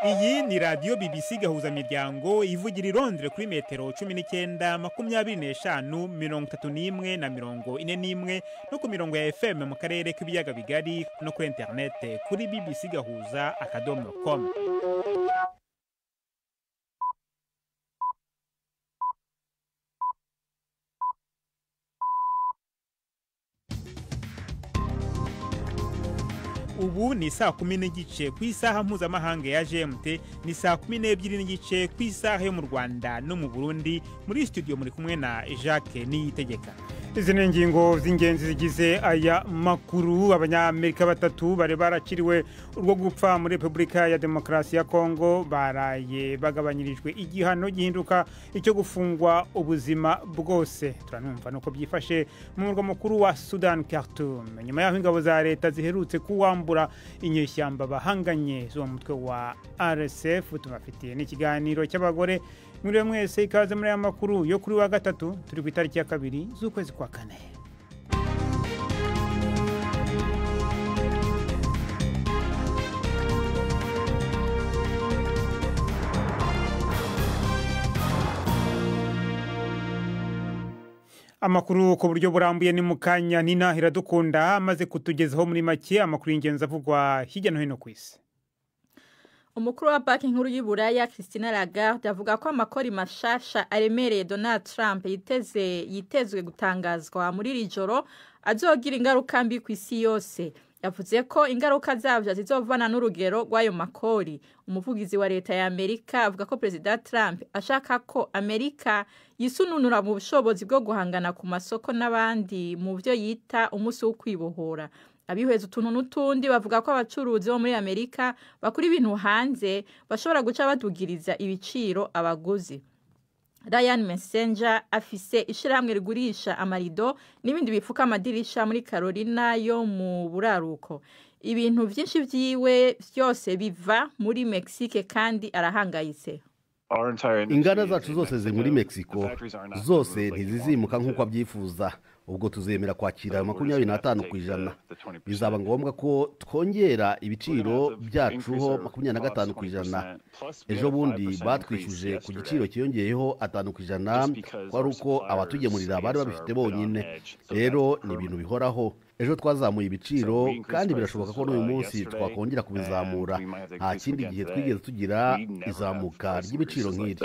Iyi ni radio BBC gahuza miryango ivugira irondere kuri metero 19 25 31 na 41 no ku mirongo ya FM mu karere k'ibiyaga bigari no kuri internet kuri bbcgahuza.com. Ubu ni saa 10 n'igice ku isaha mpuzamahanga ya GMT, ni saa 12 n'igice ku isaha yo mu Rwanda no mu Burundi. Muri studio muri kumwe na Jacques Niyitegeka. Izi ni ingingo z'ingenzi zigize aya makuru. Abanyamerika batatu bari barakiriwe urwo gupfa muri Republika ya Demokarasi ya Kongo baraye bagabanyirijwe igihano gihinduka icyo gufungwa ubuzima bwose. Turanumva nuko byifashe mu murwa mukuru wa Sudan, Khartoum, nyuma y'aho ingabo za leta ziherutse kuwambura inyeshyamba bahanganye zo mutwe wa RSF. Tubafitiye n'ikiganiro cy'abagore. Muri mwese ikaze muri aya makuru yo kuri wa gatatu, turi ku itariki ya 2 z'ukwezi kwa 4. Amakuru ku buryo burambuye ni mukanya Nina Iradukunda amaze kutugezaho muri make amakuru y'ingenzi avugwa hirya no hino ku isi. Umukuru wa banki nkuru y'Iburaya Christine Lagarde avuga ko amakori mashasha aremereye Donald Trump yitezwe gutangazwa muri iri joro azogira ingaruka mbi ku isi yose. Yavuze ko ingaruka zavyo zizovana n'urugero rw'ayo makori. Umuvugizi wa leta ya Amerika avuga ko President Trump ashaka ko Amerika yisununura mu bushobozi bwo guhangana ku masoko n'abandi mu byo yita umunsi wo kwibohora. Abihweza utuntu n'utundi bavuga ko abacuruzi bo muri Amerika bakuri ibintu hanze bashobora guca badugiriza ibiciro abaguzi. Ryan Messenger afise ishirahamwe rigurisha amarido n'ibindi bifuka amadirisha muri Carolina yo mu buraruko. Ibintu byinshi vyiwe byose biva muri Mexique kandi arahangayitse. Inganda zacu zose ziri muri Mexico, zose ntizizimuka nk'uko abyifuza. Ubwo tuzemera kwakira 25%. Bizaba ngombwa ko twongera ibiciro byacuho 25%. Ejo bundi batwishyuje ku giciro kiyongeyeho 5%, kwari uko abatugemurira bari babifite bonyine. Rero ni ibintu bihoraho. Ejo twazamuye ibiciro kandi birashoboka ko n'uyu munsi twakongera kubizamura. Nta kindi gihe twigeze tugira izamuka ry'ibiciro nk'iri.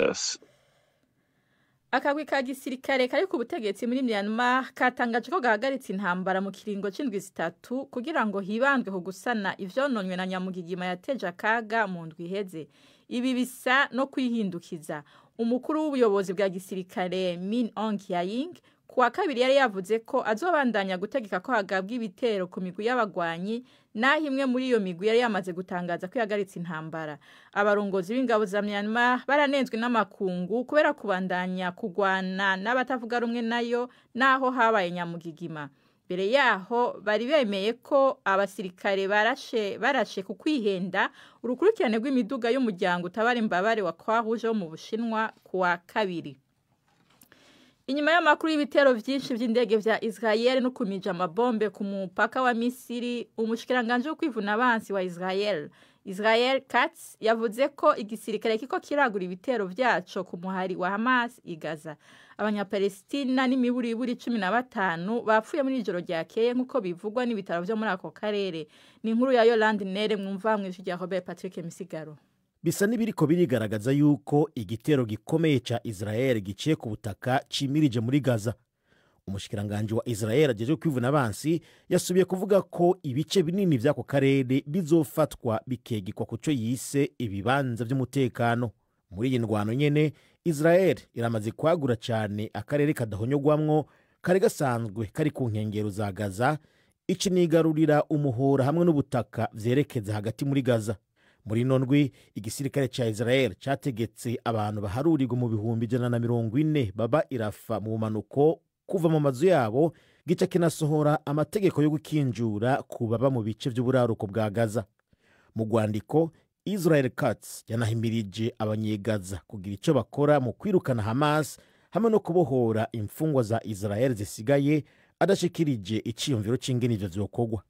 Akagwi ka gisirikare kari ku butegetsi muri Myanmar katangaje ko gahagaritse intambara mu kiringo c'indwi 3 kugira ngo hibandwe ku gusana ivyononywe na Nyamugigima yateje akaga mu ndwi iheze. Ibi bisa no kwihindukiza. Umukuru w'ubuyobozi bwa gisirikare Min Aung Hlaing kuwa kabiri yari yavuze ko azobandanya gutegeka ko hagabwa ibitero ku migwi y'abagwanyi, naho imwe muri iyo migwi yari yamaze gutangaza ko yagaritse intambara. Abarongozi b'ingabo za Myanmar baranenzwe n'amakungu kubera kubandanya kugwana n'abatavuga rumwe nayo naho habaye Nyamugigima. Mbere yaho bari bemeye ko abasirikare barashe ku kwihenda urukurikirane rw'imiduga y'umuryango utabara imbabare wa Croix-Rouge wo mu Bushinwa kuwa kabiri. Inyuma y'amakuru y'ibitero byinshi by'indege vya Israel no kumija amabombe ku mupaka wa Misiri, umushikiranganje wo kwivuna abansi wa Israel Katz yavuze ko igisirikare kiko kiragura ibitero vyaco ku muhari wa Hamas i Gaza. Abanyapalestina n'imiburiburi 15 bapfuye muri ijoro ryakeye nkuko bivugwa n'ibitaro byo muri ako karere. Ni inkuru ya Yolande Nere mwumva mw'ijwi rya Robert Patrick Misigaro. Bisa n'ibiriko birigaragaza yuko igitero gikomeye ca Israel giciye ku butaka cimirije muri Gaza. Umushikiranganje wa Israel ajeje kwivuna abansi yasubiye kuvuga ko ibice binini vy'ako karere bizofatwa bikegikwa kuco yise ibibanza by'umutekano. Muri iyi ndwano nyene Israel iramaze kwagura cyane akarere kadahonyogwamwo kari gasanzwe kari ku nkengero za Gaza, icinigarurira umuhora hamwe n'ubutaka vyerekeza hagati muri Gaza. Muri nondwi igisirikare ca Israel categetse abantu baharurirwa mu bihumbi 140 baba irafa mu manuko kuva mu mazu yabo, gica kinasohora amategeko yo gukinjura ku baba mu bice by'uburaruko bwa Gaza. Mu gwandiko Israel Katz yanahimirije abanyegaza kugira ico bakora mu kwirukana Hamas hamwe no kubohora imfungwa za Israel zisigaye, adashikirije iciyumviro c'ingene ivyo vyokogwa.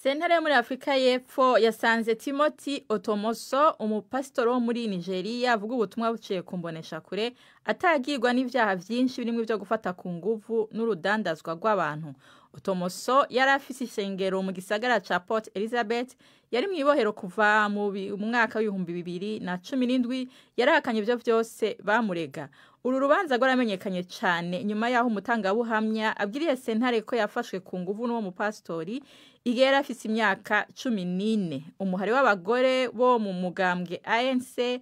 Sentare yo muri Afrika y'Epfo yasanze Timothy Otomoso umupasitoro wo muri Nigeria avuga ubutumwa buciye kumbonesha kure atagirwa n'ivyaha vyinshi birimo byo gufata ku nguvu n'urudandazwa rw'abantu. Otomoso yari afise ishengero mu gisagara ca Port Elizabeth, yari mwibohero kuva mu mwaka w'2017, yarahakanye ivyo vyose bamurega. Uru rubanza rwaramenyekanye cyane nyuma yaho umutangabuhamya abwiriye sentare ko yafashwe ku nguvu n'uwo mupastori igihe yari afise imyaka 14. Umuhari w'abagore bo mu mugambwe ANC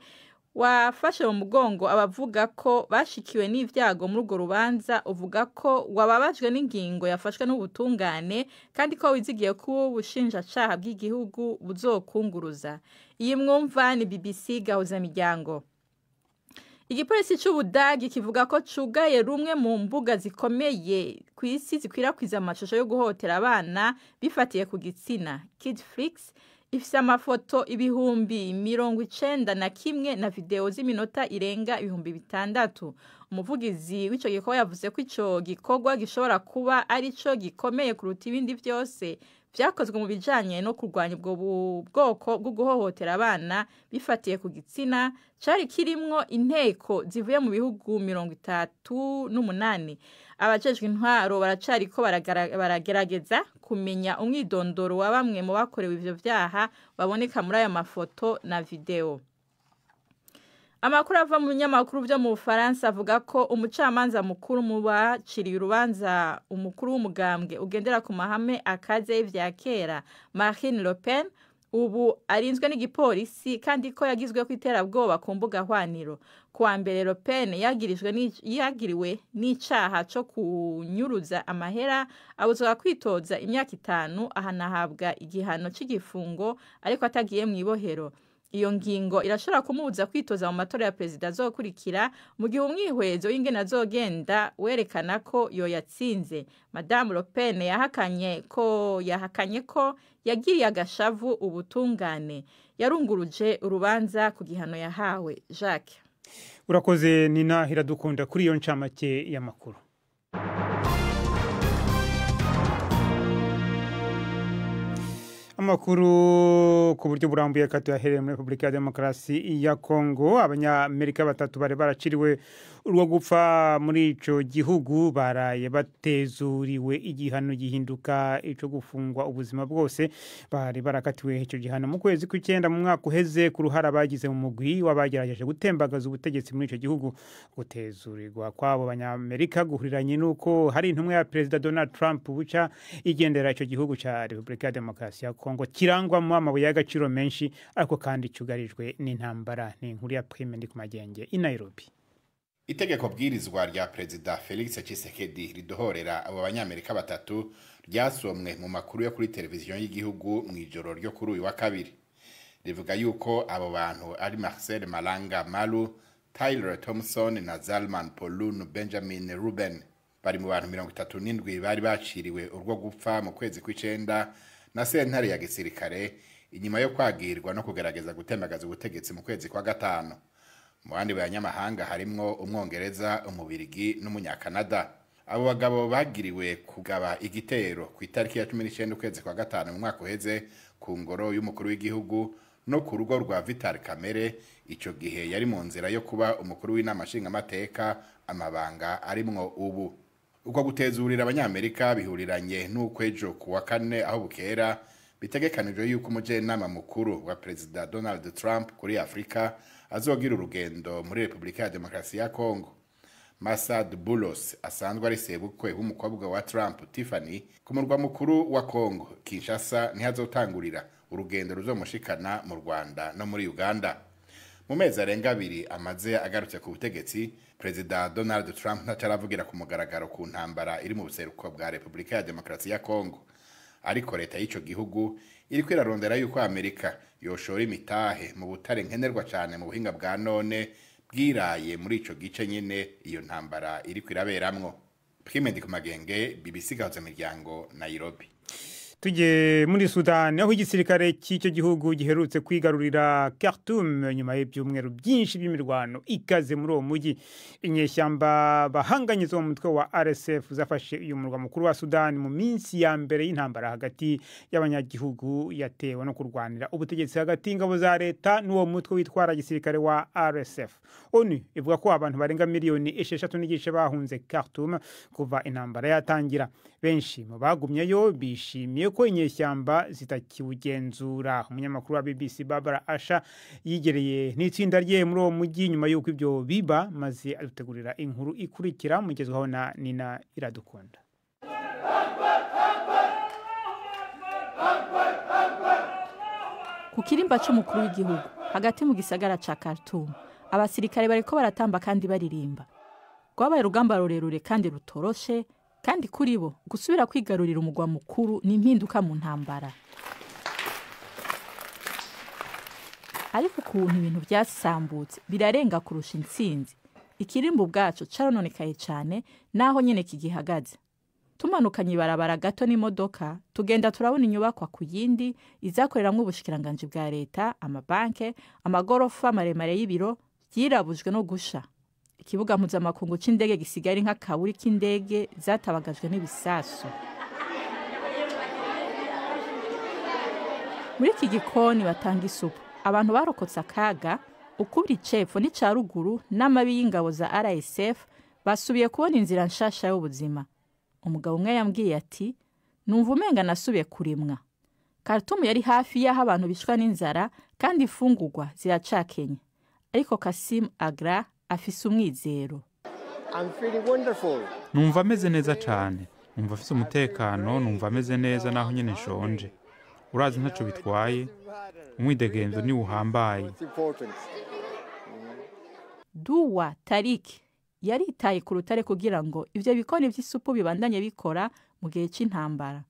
wafashe mu mugongo abavuga ko bashikiwe n'ivyago muri urwo rubanza, uvuga ko wababajwe n'ingingo yafashwe n'ubutungane kandi ko wizigiye ko ubushinjacaha bw'igihugu buzokunguruza. Iyi mwumva ni BBC Gahuza Miryango. Igipolisi c'Ubudagi kivuga ko cugaye rumwe mu mbuga zikomeye ku isi zikwirakwiza amashusho yo guhotera abana bifatiye ku gitsina. Kidflix ifise amafoto 91,000 na video z'iminota irenga 6,000. Umuvugizi w'ico gikorwa yavuze ko ico gikorwa gishobora kuba ari co gikomeye kuruta ibindi vyose vyakozwe mu bijanye no kurwanya ubwo bwoko bwo guhohotera abana bifatiye ku gitsina, cari kirimwo inteko zivuye mu bihugu 38. Abajejwe intwaro baracariko baragerageza kumenya umwidondoro wa bamwe mu bakorewe ivyo vyaha baboneka muri aya mafoto na video. Amakuru ava mu binyamakuru byo mu Bufaransa avuga ko umucamanza mukuru mu baciriye urubanza umukuru w'umugambwe ugendera ku mahame akaze vya kera Marine Le Pen ubu arinzwe n'igipolisi kandi ko yagizwe kwiterabwoba ku mbuga hwaniro. Kuwa mbere Le Pen yagiriwe n'icaha cyo kunyuruza amahera, abuzwa kwitoza imyaka 5, ahanahabwa igihano cy'igifungo ariko atagiye mu ibohero. Iyo ngingo irashobora kumubuza kwitoza mu matora ya perezida azokurikira mu gihe umwihwezo w'ingene azogenda werekana ko yo yatsinze. Madame Le Pen yahakanye ko yagiriye agashavu ubutungane. Yarunguruje urubanza ku gihano yahawe. Jacques. Urakoze Nina Hiradukunda kuri iyo ncamake y'amakuru. Amakuru ku buryo burambuye katuyahereye muri Republika ya Demokarasi ya Kongo. Abanyamerika 3 bari baraciriwe urwo gupfa muri ico gihugu baraye batezuriwe igihano gihinduka ico gufungwa ubuzima bwose. Bari barakatiwe ico gihano mu kwezi kw'icenda mu mwaka uheze ku ruhara bagize mu mugwi wabagerageje gutembagaza ubutegetsi muri ico gihugu. Gutezurirwa kwabo banyamerika guhuriranye nuko hari intumwa ya President Donald Trump buca igendera ico gihugu ca Republika ya Demokarasi ya Kongo kirangwa mu amabuye y'agaciro menshi ariko kandi cyugarijwe n'intambara. Ni inkuru ya Prime ndi ku Magenge i Nairobi. Itegeko bwirizwa rya President Felix Tshisekedi ridohorera abo banyamerika 3 ryasomwe mu makuru yo kuri televiziyo y'igihugu mu ijoro ryo kuri uyu wa kabiri. Rivuga yuko abo bantu ari Marcel Malanga Malu, Tyler Thompson na Zalman Polun Benjamin Ruben. Bari mu bantu 37 bari baciriwe urwo gupfa mu kwezi kw'icenda na sentare ya gisirikare inyuma yo kwagirwa no kugerageza gutembagaza ubutegetsi mu kwezi kwa 5. Mu bandi banyamahanga harimwo umwongereza, umubirigi n'umunyakanada. Abo bagabo bagiriwe kugaba igitero ku itariki ya 19 ukwezi kwa 5 mu mwaka uheze ku ngoro y'umukuru w'igihugu no ku rugo rwa Vital Kamerhe. Ico gihe yari mu nzira yo kuba umukuru w'inama nshingamateka, amabanga arimwo ubu. Uko gutezurira abanyamerika bihuriranye n'ukwejo kuwa 4 aho bukera bitegekanijwe yuko umujenama mukuru wa President Donald Trump kuri Afrika azogira urugendo muri Republika ya Demokarasi ya Kongo. Masad Boulos asanzwe ari sebukwe w'umukobwa wa Trump Tiffany ku murwa mukuru wa Kongo Kinshasa ntihazotangurira urugendo ruzomushikana mu Rwanda no muri Uganda. Mu mezi arenga 2 amaze agarutse ku butegetsi, President Donald Trump ntacaravugira ku mugaragaro ku ntambara iri mu buseruko bwa Republika ya Demokarasi ya Kongo. Ariko leta y'ico gihugu iri kwirarondera yuko Amerika yoshora imitahe mu butare nkenerwa cyane mu buhinga bwa none bwiraye muri ico gice nyene iyo ntambara iri kwiraberamwo. Prime ndi ku Magenge, BBC Gahuza Miryango, Nairobi. Tujye muri Sudan aho igisirikare cy'icyo gihugu giherutse kwigarurira Khartoum nyuma y'ibyumweru byinshi by'imirwano ikaze muri uwo mujyi. Inyeshyamba bahanganye zo mu mutwe wa RSF zafashe uyu murwa mukuru wa Sudan mu minsi ya mbere y'intambara hagati y'abanyagihugu yatewe no kurwanira ubutegetsi hagati y'ingabo za leta n'uwo mutwe witwara gisirikare wa RSF. ONU ivuga ko abantu barenga miliyoni 6.9 bahunze Khartoum kuva intambara yatangira. Benshi mu bagumyeyo bishimiye ko inyeshyamba zitakiwugenzura. Umunyamakuru wa BBC Barbara Asha yigereye n'itsinda rye muri uwo mujyi nyuma y'uko ibyo biba maze adutegurira inkuru ikurikira mugezwaho na Nina Iradukunda. Ku kirimba cy'umukuru w'igihugu hagati mu gisagara ca Khartoum abasirikare bariko baratamba kandi baririmba. Rwabaye urugamba rurerure kandi rutoroshe, kandi kuri bo gusubira kwigarurira umugwa mukuru ni impinduka mu ntambara. Ariko ukuntu ibintu byasambutse birarenga kurusha intsinzi. Ikirimbo ubwacu carononekaye cyane naho nyene kigihagaze. Tumanukanye ibarabara gato n'imodoka tugenda turabona inyubakwa ku yindi izakoreramwe ubushikiranganje bwa leta, amabanke, amagorofa maremare y'ibiro byirabujwe no gusha. Ikibuga mpuzamakungu c'indege gisigara nk'akaburi k'indege zatabagajwe n'ibisasu. Muri iki gikoni batanga isupu. Abantu barokotse akaga ukubiri cepfo n'icaruguru n'amabi y'ingabo za RSF basubiye kubona inzira nshasha y'ubuzima. Umugabo umwe yambwiye ati numva umenga nasubiye kurimwa. Khartoum yari hafi y'aho abantu bishwa n'inzara kandi ifungurwa ziracakenye. Ariko Kasim Agra afise umwizero. Numva ameze neza cyane, numva afise umutekano, numva ameze neza naho nyene nshonje. Urazi ntaco bitwaye, umwidegenzo ni uhambaye. Duwa Tarik yaritaye ku rutare kugira ngo ivyo bikoni vy'isupu bibandanye bikora mu gihe c'intambara.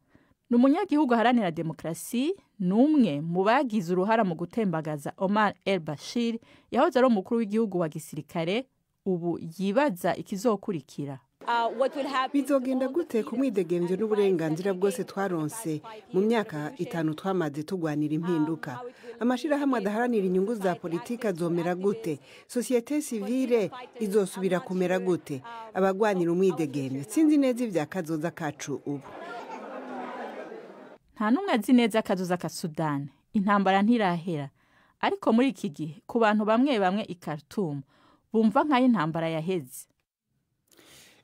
N'umunyagihugu haranira demokrasi, numwe mu bagize uruhara mu gutembagaza Omar el-Bashir yahoze ari umukuru w'igihugu wa gisirikare, ubu yibaza ikizokurikira. Bizogenda gute ku mwidegemvyo n'uburenganzira bwose twaronse mu myaka 5 twamaze tugwanira impinduka? Amashirahamwe adaharanira inyungu za politika azomera gute? Societe civile izosubira kumera gute? Abagwanira umwidegemvyo sinzi neza ivya kazoza kacu ubu. Nta numwe azi neza kazoza ka Sudan. Intambara ntirahera. Ariko muri iki gihe ku bantu bamwe bamwe i Khartoum bumva nk'aho intambara yaheze.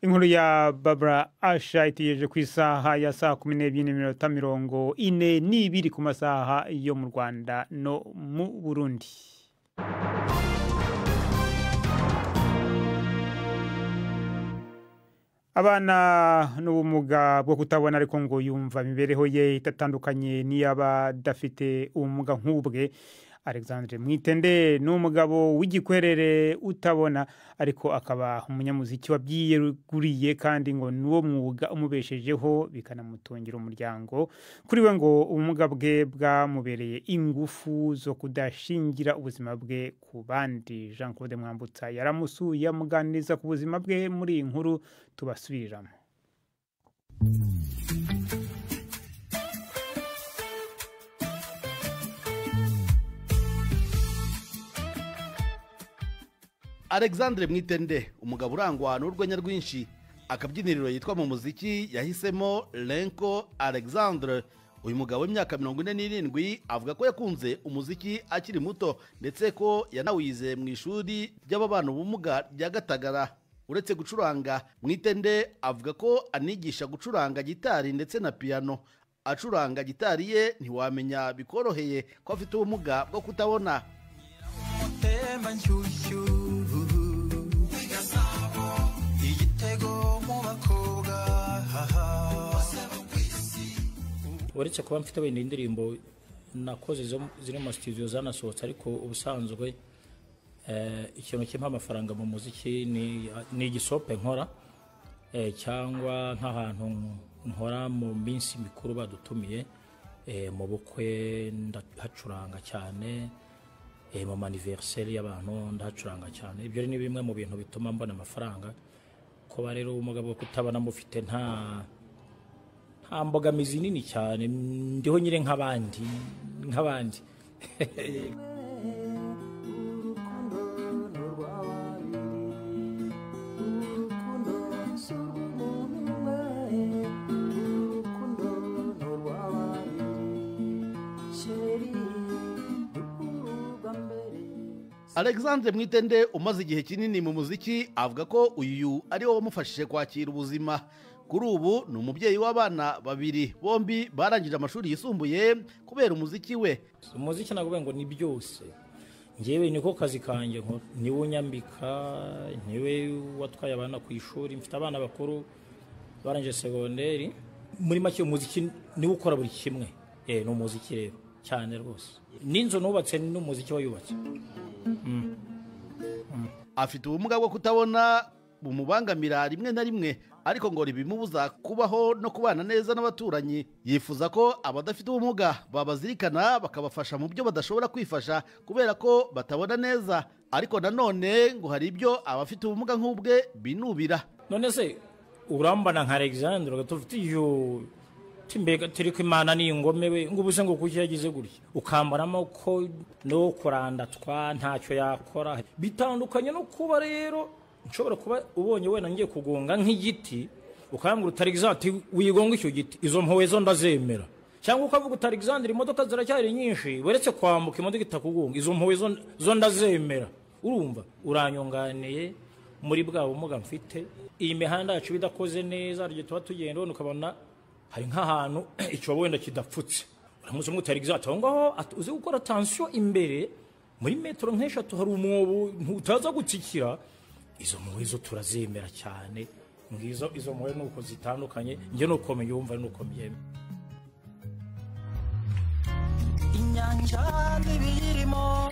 Inkuru ya Barbara Asha itiyeje ku isaha ya saa 12:42 ku masaha yo mu Rwanda no mu Burundi. Abana n'ubumuga bwo kutabona ariko ngo yumva imibereho ye itatandukanye n'iy'abadafite ubumuga nk'ubwe. Alexandre Mwitende n'umugabo w'igikwerere utabona ariko akaba umunyamuziki wabyiyeguriye kandi ngo nuwo mwuga umubeshejeho bikanamutungira umuryango. Kuri we ngo ubumuga bwe bwamubereye ingufu zo kudashingira ubuzima bwe ku bandi. Jean Claude Mwambutsa yaramusuye amuganiriza ku buzima bwe muri iyi nkuru tubasubiriramo. Alexandre Mwitende umugabo urangwa n'urwenya rwinshi, akabyiniriro yitwa mu muziki yahisemo Lenko Alexandre. Uyu mugabo w'imyaka 47 avuga ko yakunze umuziki akiri muto ndetse ko yanawize mu ishuri ry'ababana ubumuga rya Gatagara. Uretse gucuranga, Mwitende avuga ko anigisha gucuranga gitari ndetse na piano. Acuranga gitari ye ntiwamenya bikoroheye ko afite ubumuga bwo kutabona. Uretse kuba mfite wenda indirimbo nakoze ziri mu studio zanasohotse, ariko ubusanzwe ikintu kimpa amafaranga mu muziki ni igisope nkora, cyangwa nk'ahantu nkora mu minsi mikuru badutumiye, mu bukwe ndahacuranga cyane, mu anniversaire y'abantu ndahacuranga cyane. Ibyo ni bimwe mu bintu bituma mbona amafaranga. Kuba rero umugabo kutabona mufite nta nta mbogamizi nini cyane ndiho nyire nk'abandi Alexandre Mwitende umaze igihe kinini mu muziki avuga ko uyu ari wo wamufashije kwakira ubuzima. Kuri ubu ni umubyeyi w'abana babiri, bombi barangije amashuri yisumbuye kubera umuziki we. Umuziki naguye ngo ni byose, njyewe niko kazi kanjye, niwe unyambika, niwe watwaye abana ku ishuri, mfite abana bakuru barangije segonderi. Muri make umuziki niwe ukora buri kimwe. Ni umuziki rero cyane rwose, n'inzu nubatse n'umuziki wayubatse. Afite ubumuga bwo kutabona bumubangamira rimwe na rimwe, ariko ngo ribimubuza kubaho no kubana neza n'abaturanyi. Yifuza ko abadafite ubumuga babazirikana bakabafasha mu byo badashobora kwifasha kubera ko batabona neza, ariko nanone ngo hari ibyo abafite ubumuga nk'ubwe binubira. None se urambana nka Alexandre gatufite iyo timbega teriko Imana ni ingome we ngo ubuse ngo kuki yagize gutya ukambaramo ko no kurandatwa ntacyo yakora. Bitandukanye no kuba rero nshobora kuba ubonye wena ngiye kugonga nk'igiti ukambura Alexandre wigonga icyo giti, izo mpowe zo ndazemera. Cyangwa ukavuga Alexandre imodoka ziracyari nyinshi weretse kwambuka imodoka itakugonga, izo mpowe zo ndazemera. Urumva uranyonganiye muri bwa bumuga mfite. Iyi mihanda yacu bidakoze neza ryo tuba tugenda ukabona hari nk'ahantu icyo wenda kidapfutse, uramutse umutari Alexandre aho ngaho uzi gukora tension imbere muri metero nk'eshatu hari umwobo ntutaza gutsikira. Izo mpuwe zo turazemera cyane, ngizo izo mpuwe nuko zitandukanye, nge nuko mbyumva nuko myeme. Inyanja n'ibirimo,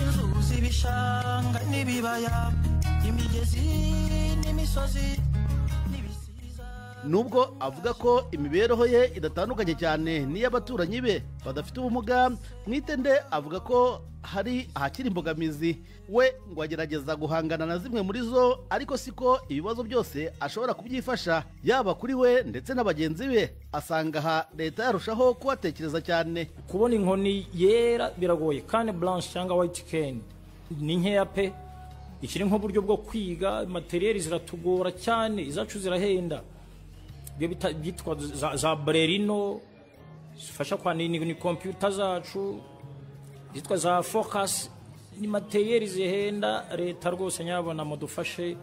inzuzi bishanga n'ibibaya, imigezi n'imisozi. Nubwo avuga ko imibereho ye idatandukanye cyane n'iy'abaturanyi be badafite ubumuga, Mwitende avuga ko hari ahakiri imbogamizi. We ngo agerageza guhangana na zimwe muri zo, ariko siko ibibazo byose ashobora kubyifasha, yaba kuri we ndetse na bagenzi be. Asanga aha leta yarushaho kubatekereza cyane. Kubona inkoni yera biragoye, kandi blanche cyangwa white cane ni nkeya pe. Ikiri nk'uburyo bwo kwiga, materiel ziratugora cyane, izacu zirahenda. Byitwa za Brerino zifasha kwa ni computer zacu, zitwa za Focus, ni materiel zihenda. Leta rwose nyabona mudufashe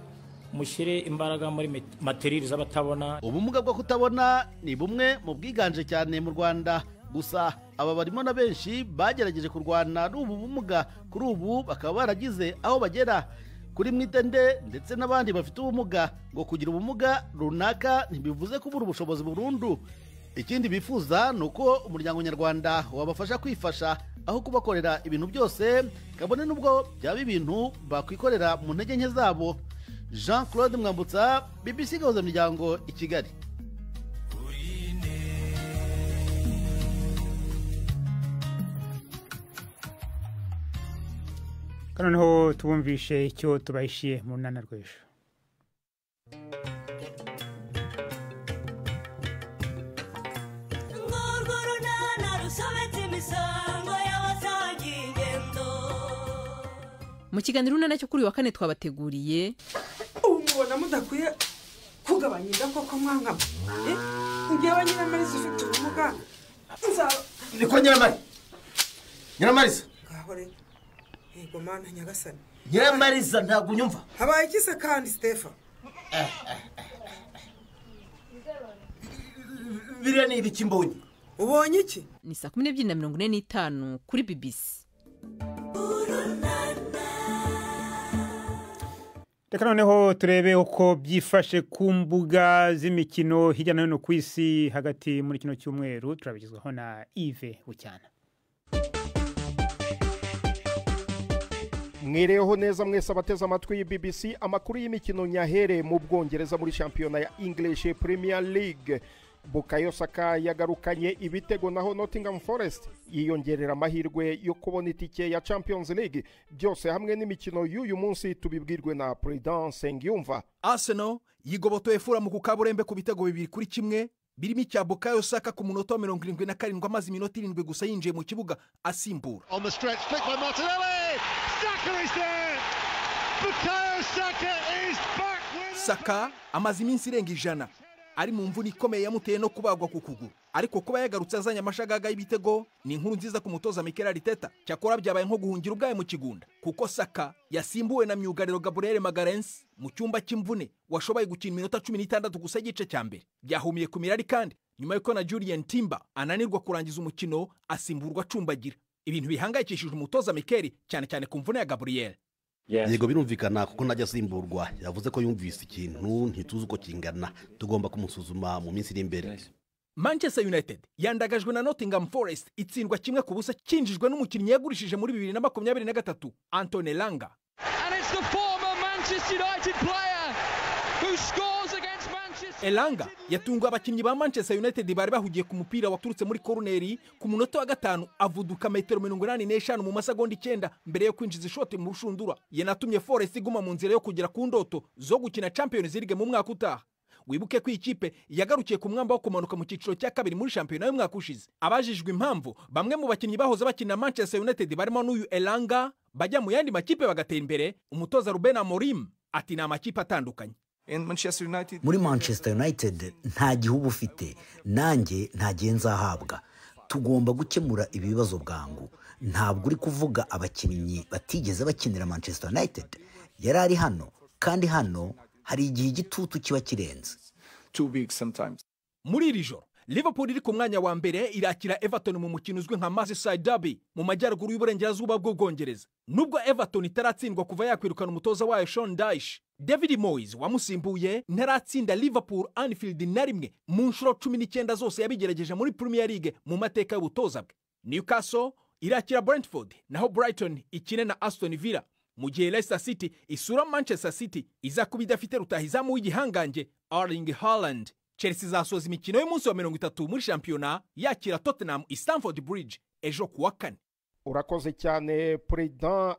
mushyire imbaraga muri materiel z'abatabona. Ubumuga bwo kutabona ni bumwe mu bwiganje cyane mu Rwanda, gusa aba barimo na benshi bagerageje kurwana n'ubu bumuga, kuri ubu bakaba baragize aho bagera. Kuri Mwitende ndetse n'abandi bafite ubumuga, ngo kugira ubumuga runaka ntibivuze kubura ubushobozi burundu. Ikindi bifuza ni uko umuryango nyarwanda wabafasha kwifasha aho kubakorera ibintu byose, kabone n'ubwo byaba ibintu bakwikorera mu ntege nke zabo. Jean Claude Mwambutsa, BBC Gahuza Miryango, i Kigali. Noneho tubumvishe icyo tubahishiye mu runana rw'ejo. Mu kiganiro runana cyo kuri wa kane twabateguriye, umubona mudakwiye kugabanya inda koko mwanga. Ngewe Nyiramariza ufite ubumuga. Niko Nyiramariza. Gahore. Ego mana Nyagasani. Nyiramariza ntabwo unyumva. Habaye ikise kandi Stefa. Biriya ni ibiki mbonye? Ubonye iki? Ni 12:45 kuri BBC. Reka noneho turebe uko byifashe ku mbuga z'imikino hirya no hino ku isi hagati muri kino cyumweru. Turabigezwaho na Yves Bucyana. Mwireho neza mwese abateze amatwi ya BBC. Amakuru y'imikino nyahere mu Bwongereza muri shampiyona ya English Premier League. Bukayo Saka yagarukanye ibitego, naho Nottingham Forest yiyongerera amahirwe yo kubona itike ya Champions League. Byose hamwe n'imikino y'uyu munsi tubibwirwe na Prudence Ngiyumva. Arsenal yigobotoye Fulham ku kaburembe ku bitego 2-1, birimo icya Bukayo Saka ku munota wa 77 amaze iminota 7 gusa yinjiye mu kibuga asimbura. On the stretch, flick by Martinelli. Saka is there. Bukayo Saka is back with Saka amaze iminsi irenga 100 ari mu mvune ikomeye yamuteye no kubagwa ku kuguru, ariko kuba yagarutse azanye amashagaga y'ibitego ni inkuru nziza ku mutoza Mikel Arteta. Cyakora byabaye nko guhungira ubwaye mu kigunda, kuko Saka yasimbuwe na myugariro Gabriel Magalhaes mu cyumba cy'imvune washoboye gukina iminota 16 gusa igice cya mbere. Byahumiye ku mirari kandi nyuma yuko na Julian Timber ananirwa kurangiza umukino asimburwa acumbagira. Ibintu bihangayikishije umutoza Mikel cyane cyane ku mvune ya Gabriel. Yego birumvikana kuko najya asimburwa, yavuze ko yumvise ikintu ntituzi uko kingana, tugomba kumusuzuma mu minsi iri imbere. Manchester United yandagajwe na Nottingham Forest itsindwa kimwe ku busa cyinjijwe n'umukinnyi yagurishije muri 2023 Anthony Elanga. And it's the former Manchester United player who scores against Manchester. Elanga yatunguye abakinnyi ba Manchester United bari bahugiye ku mupira waturutse muri corneri ku munota wa 5 avuduka metero 85 mu masegonda 9 mbere yo kwinjiza ishoti mu rushundura. Yanatumye Forest iguma mu nzira yo kugera ku ndoto zo gukina Champions League mu mwaka utaha. Wibuke ko ikipe yagarukiye ku mwamba wo kumanuka mu cyiciro cya kabiri muri shampiyona y'umwaka ushize. Abajijwe impamvu bamwe mu bakinnyi bahoze bakina Manchester United barimo n'uyu Elanga bajya mu yandi makipe bagatera imbere, umutoza Ruben Amorim ati ni amakipe atandukanye. Muri Manchester United nta gihugu ufite, nanjye nta genza ahabwa. Tugomba gukemura ibibazo bwangu. Ntabwo uri kuvuga abakinnyi batigeze bakinira Manchester United. Yarari hano kandi hano hari igihe igitutu kiba kirenze. 2 weeks sometimes. Muri iri joro Liverpool iri ku mwanya wa mbere irakira Everton mu mukino uzwi nka Merseyside Derby mu majyaruguru y'uburengerazuba bw'Ubwongereza. Nubwo Everton itaratsindwa kuva yakwirukana umutoza wayo Sean Dyche, David Moyes wamusimbuye ntaratsinda Liverpool Anfield na rimwe mu nshuro 19 zose yabigerageje muri Premier League mu mateka y'ubutoza bwe. Newcastle irakira Brentford, naho Brighton ikine na Aston Villa. Mu gihe Leicester City isura Manchester City iza kuba idafite rutahizamu w'igihangange Erling Haaland. Chelsea zasoza imikino y'umunsi wa 30 muri shampiyona yakira Tottenham i Stamford Bridge ejo kuwa 4. Urakoze cyane President.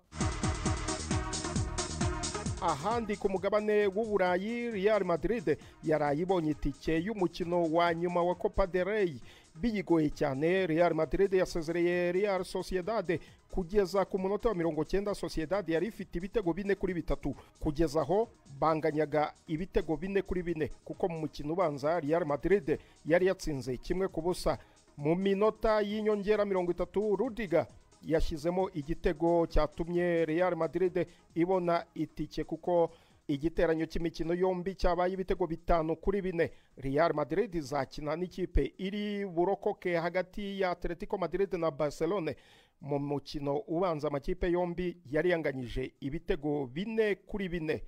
Ahandi ku mugabane w'Uburayi, Real Madrid yarayibonye itike y'umukino wa nyuma wa Copa del Rey. Biyigoye cyane, Real Madrid yasezereye Real Sociedad kugeza ku munota wa 90. Sociedad yari ifite ibitego 4-3 kugeza aho banganyaga ibitego 4-4 kuko mu mukino ubanza Real Madrid yari yatsinze 1-0. Mu minota y'inyongera 30 Rudiger yashyizemo igitego cyatumye Real Madrid ibona itike kuko igiteranyo cy'imikino yombi cyabaye ibitego 5-4. Real Madrid izakina n'ikipe iri burokoke hagati ya Atletico Madrid na Barcelona. Mu mukino ubanza amakipe yombi yari yanganyije ibitego 4-4.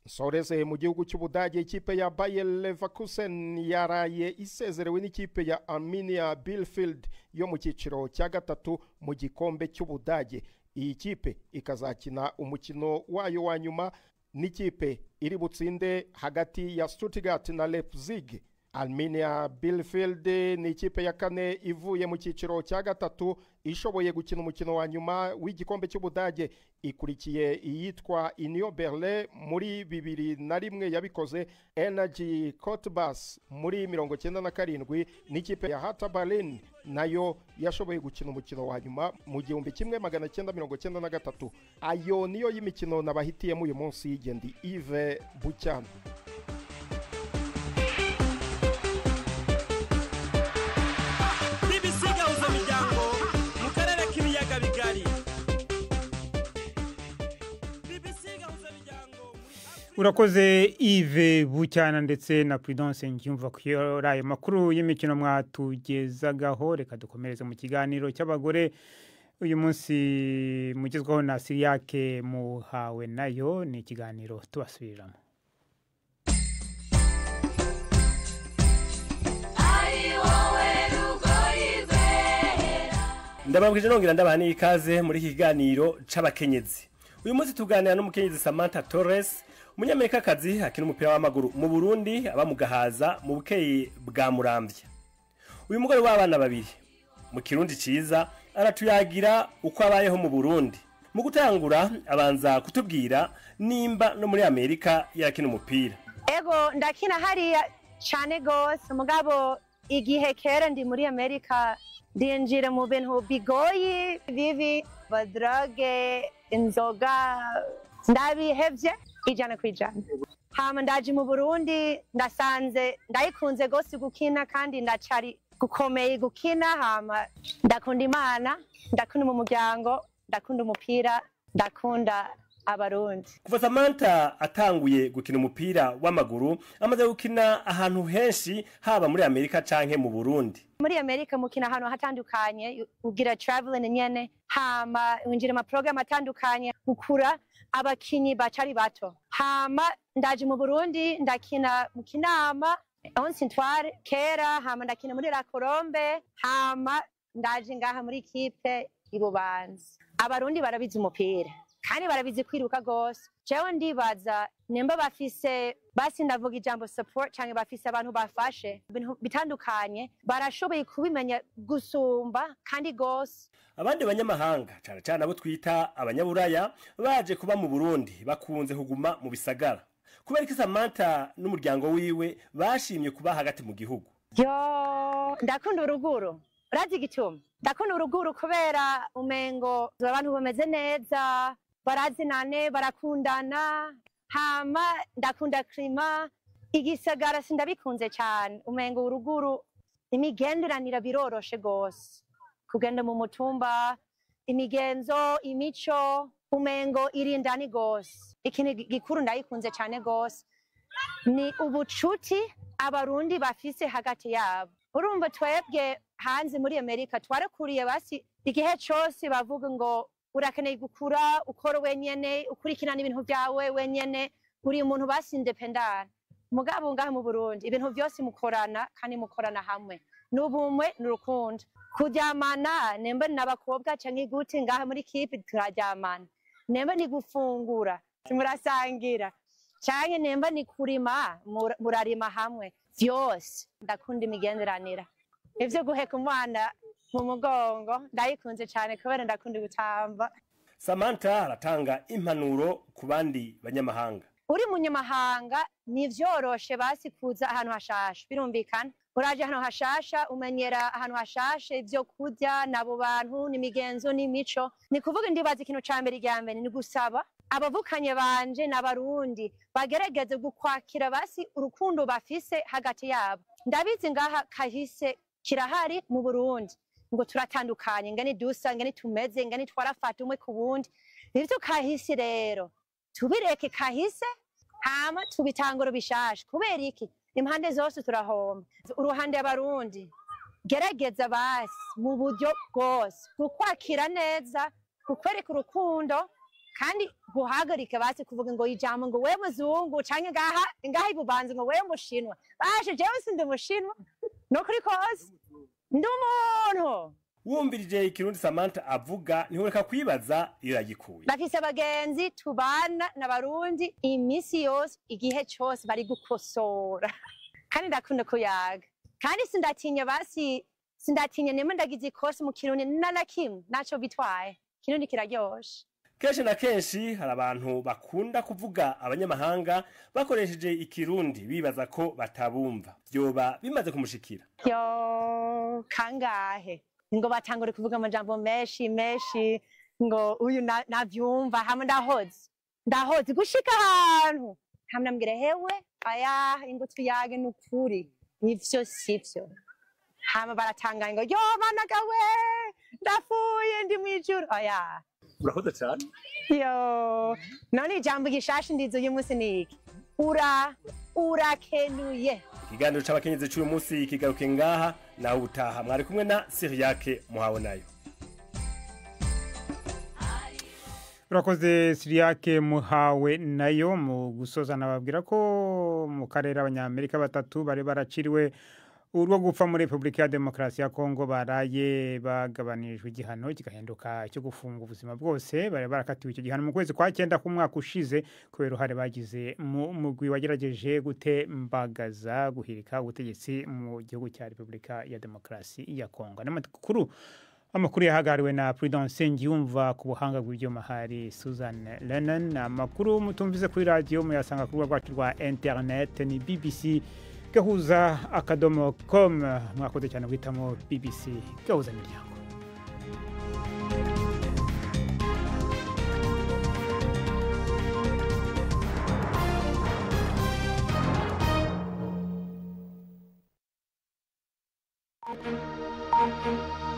Soreze mu gihugu cy'Ubudage, ikipe ya Bayer Leverkusen yaraye isezerewe n'ikipe ya Arminia Bielefeld yo mu cyiciro cya gatatu mu gikombe cy'Ubudage. Iyi kipe ikazakina umukino wayo wa nyuma n'ikipe iri butsinde hagati ya Stuttgart na Leipzig. Arminia Bielefeld ni ikipe ya kane ivuye mu cyiciro cya gatatu ishoboye gukina umukino wa nyuma w'igikombe cy'Ubudage. Ikurikiye iyitwa Union Berlin muri 2001 yabikoze, Energy Cottbus muri 1997 n'ikipe ya Hertha Berlin nayo yashoboye gukina umukino wa nyuma mu 1993. Ayo niyo y'imikino nabahitiyemo uyu munsi y'Igendi Yves Bucyana. Urakoze Yves Bucyana ndetse na Prudence Ngyumva kuyora ayo makuru y'imikino mwatugezagaho. Reka dukomereze mu kiganiro cy'abagore uyu munsi mugezwaho na Siriake Muhawe, nayo ni ikiganiro tubasubiriramo. Ndababwije nongera ndabahani ikaze muri iki kiganiro c'abakenyezi. Uyu munsi tuganira n'umukenyezi Samantha Torres, umunyamerikakazi akina umupira w'amaguru mu Burundi, aba mu Gahaza mu Bukeyi bwa Muramvya. Uyu mugore w'abana babiri mu Kirundi ciza aratuyagira uko abayeho mu Burundi. Mu gutangura abanza kutubwira nimba no muri Amerika yakina umupira. Ego ndakina hariya cyane gose, mugabo igihe kera ndi muri Amerika ndinjira mu bintu bigoye bibi badrage inzoga ndabihevye 100%. Hama ndaje mu Burundi ndasanze ndayikunze gose gukina kandi ndacari gukomeye gukina hama ndakunda Imana ndakunda mu muryango ndakunda umupira ndakunda abarundi. Kuva Samantha atanguye gukina umupira w'amaguru amaze gukina ahantu henshi haba muri Amerika canke mu Burundi. Muri Amerika mukina ahantu hatandukanye ugira traveling nyene hama winjira mu program atandukanye gukura abakinyi bacari bato. Hama ndaje mu Burundi ndakina mu Kinama Onsintware kera hama ndakina muri La Colombe hama ndaje ngaha muri kipe ibubanza. Abarundi barabizi umupira kandi barabizi kwiruka gose. Jewe ndibaza nimba bafise basi ndavuga ijambo support canke bafise abantu bafashe ibintu bitandukanye barashoboye kubimenya gusumba kandi gose. Abandi banyamahanga cyane cyane abo twita abanyaburaya baje kuba mu Burundi bakunze kuguma mu bisagara. Kubera ko Samantha n'umuryango wiwe bashimye kuba hagati mu gihugu. Yo ndakunda uruguru. Urazi igituma? Ndakunda uruguru kubera umengo abantu bameze neza, barazinane, barakundana, hama ndakunda klima, igisagara sindabikunze cyane. Umengo uruguru imigenderanira biroroshe gose. Kugenda mu mutumba, imigenzo, imico, umengo irindani gose. Ikintu gikuru ndayikunze cyane gose ni ubucuti abarundi bafise hagati yabo. Urumva twebwe hanze muri Amerika twarakuriye basi igihe cyose bavuga ngo urakeneye gukura ukora wenyene ukurikirana ibintu byawe wenyene uri umuntu basi independent. Mugabo ngaha mu Burundi ibintu byose mukorana kandi mukorana hamwe n'ubumwe n'urukundo. Kuryamana nemba n'abakobwa canke gute ngaha muri kipe turaryamana. Nemba ni gufungura murasangira canke nemba ni kurima murarima hamwe. Vyose ndakunda imigenderanira. Ivyo guheka umwana mu mugongo ndayikunze cyane kubera ndakunda gutamba. Samantha aratanga impanuro ku bandi banyamahanga. Uri munyamahanga ni vyoroshe basi kuza ahantu hashasha birumvikana. Uraje ahantu hashasha umenyera ahantu hashasha ivyo kurya nabo bantu n'imigenzo n'imico. Ni kuvuga ndibaza ikintu ca mbere rya mbere ni gusaba abavukanye banje n'abarundi bagerageze gukwakira basi urukundo bafise hagati yabo. Ndabizi ngaha kahise kirahari mu Burundi ngo turatandukanye ngani dusa ngani tumeze ngani twarafata umwe ku wundi. Ivyo kahise rero tubireke kahise hama tubitangoro bishasha. Kubera iki impande zose turahomba. Uruhande y'abarundi gerageza basi mu buryo bwose gukwakira neza kukwereka urukundo kandi guhagarika basi kuvuga ngo ijambo ngo we muzungu canke ngaha ibubanza ngo we mushinwa. Bashe jewe sindi mushinwa no kuri kose ndi umuntu. Wumvirije ikirundi Samantha avuga ntiweka kwibaza iyo yagikuye. Bafise abagenzi tubana n'abarundi imisi yose igihe cyose bari gukosora kandi ndakunda kuyaga kandi sindatinya nemwe ndagize ikosa mu kirundi na kimwe naco bitwaye. Kirundi kiraryoshe. Kenshi na kenshi hari abantu bakunda kuvuga abanyamahanga bakoresheje ikirundi bibaza ko batabumva. Vyoba bimaze kumushikira. Yo kangahe ngo batangore kuvuga amajambo menshi ngo uyu navyumva hamwe ndahoze gushika ahantu hamwe mbwire hewe aya ingo tuyage n'ukuri nivyo sivyo. Hama baratangaye ngo yo banagawe ndafuye ndi mwijuru aya. Urahoze cyane. Yo none ijambo gishasha ndizo uyu munsi niki urakenuye. Ikiganiro c'abakenyezi cy'uyu munsi kigaruke ngaha nawe utaha mwari kumwe na Siriake muhawe nayo. Urakoze Siriake muhawe nayo. Mu gusoza nababwira ko mu karere abanyamerika batatu bari baraciriwe urwo gupfa muri Republika ya Demokarasi ya Kongo baraye bagabanijwe igihano kigahinduka cyo gufunga ubuzima bwose. Bari barakatiwe icyo gihano mu kwezi kwa 9 ku mwaka ushize kubera uruhare bagize mu mugwi wagerageje gutembagaza guhirika ubutegetsi mu gihugu cya Republika ya Demokarasi ya Kongo. Amakuru yahagariwe na Prudence Ngiyumva ku buhanga bw'ibyuma hari Susan Lennon. Amakuru mutumvize kuri radio muyasanga ku rubuga rwacu rwa internet ni BBC gahuza.com. Mwakoze cyane guhitamo BBC gahuza miryango. Thank you.